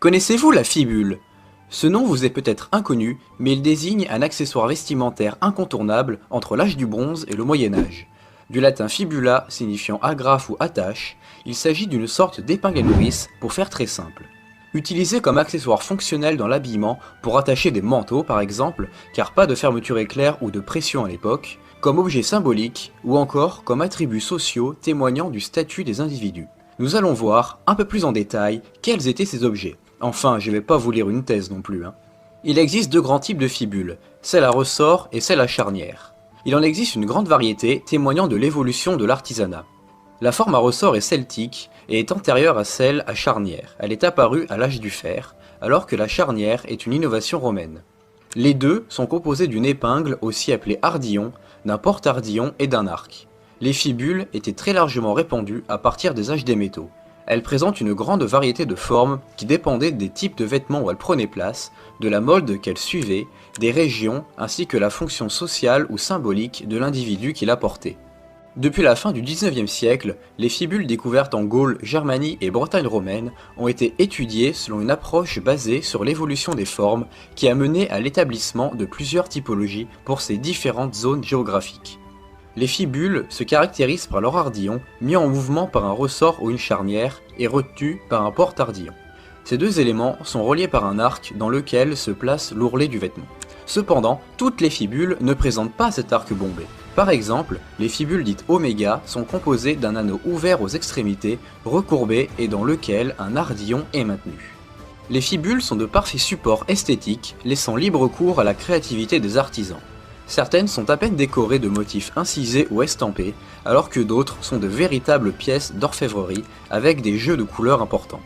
Connaissez-vous la fibule? Ce nom vous est peut-être inconnu, mais il désigne un accessoire vestimentaire incontournable entre l'âge du bronze et le Moyen Âge. Du latin fibula signifiant agrafe ou attache, il s'agit d'une sorte d'épingle à nourrice pour faire très simple. Utilisé comme accessoire fonctionnel dans l'habillement pour attacher des manteaux par exemple, car pas de fermeture éclair ou de pression à l'époque, comme objet symbolique ou encore comme attributs sociaux témoignant du statut des individus. Nous allons voir un peu plus en détail quels étaient ces objets. Enfin, je vais pas vous lire une thèse non plus. Il existe deux grands types de fibules, celle à ressort et celle à charnière. Il en existe une grande variété témoignant de l'évolution de l'artisanat. La forme à ressort est celtique et est antérieure à celle à charnière. Elle est apparue à l'âge du fer, alors que la charnière est une innovation romaine. Les deux sont composés d'une épingle, aussi appelée ardillon, d'un porte-ardillon et d'un arc. Les fibules étaient très largement répandues à partir des âges des métaux. Elles présentent une grande variété de formes qui dépendaient des types de vêtements où elles prenaient place, de la mode qu'elles suivaient, des régions ainsi que la fonction sociale ou symbolique de l'individu qui la portait. Depuis la fin du XIXe siècle, les fibules découvertes en Gaule, Germanie et Bretagne romaine ont été étudiées selon une approche basée sur l'évolution des formes qui a mené à l'établissement de plusieurs typologies pour ces différentes zones géographiques. Les fibules se caractérisent par leur ardillon, mis en mouvement par un ressort ou une charnière et retenu par un porte-ardillon. Ces deux éléments sont reliés par un arc dans lequel se place l'ourlet du vêtement. Cependant, toutes les fibules ne présentent pas cet arc bombé. Par exemple, les fibules dites oméga sont composées d'un anneau ouvert aux extrémités, recourbé et dans lequel un ardillon est maintenu. Les fibules sont de parfaits supports esthétiques, laissant libre cours à la créativité des artisans. Certaines sont à peine décorées de motifs incisés ou estampés, alors que d'autres sont de véritables pièces d'orfèvrerie avec des jeux de couleurs importants.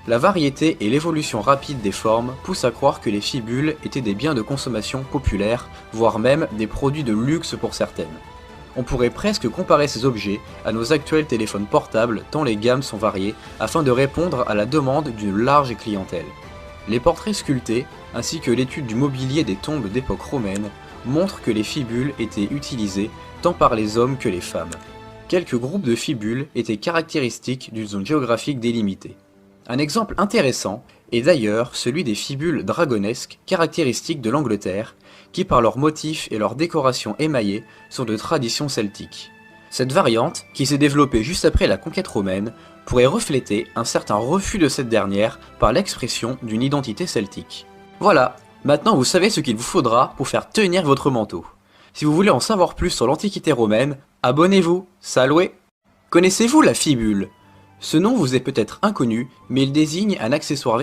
La variété et l'évolution rapide des formes poussent à croire que les fibules étaient des biens de consommation populaires, voire même des produits de luxe pour certaines. On pourrait presque comparer ces objets à nos actuels téléphones portables tant les gammes sont variées afin de répondre à la demande d'une large clientèle. Les portraits sculptés, ainsi que l'étude du mobilier des tombes d'époque romaine, montrent que les fibules étaient utilisées tant par les hommes que les femmes. Quelques groupes de fibules étaient caractéristiques d'une zone géographique délimitée. Un exemple intéressant est d'ailleurs celui des fibules dragonesques caractéristiques de l'Angleterre, qui par leurs motifs et leurs décorations émaillées sont de tradition celtique. Cette variante, qui s'est développée juste après la conquête romaine, pourrait refléter un certain refus de cette dernière par l'expression d'une identité celtique. Voilà, maintenant vous savez ce qu'il vous faudra pour faire tenir votre manteau. Si vous voulez en savoir plus sur l'Antiquité romaine, abonnez-vous, saluez! Connaissez-vous la fibule? Ce nom vous est peut-être inconnu, mais il désigne un accessoire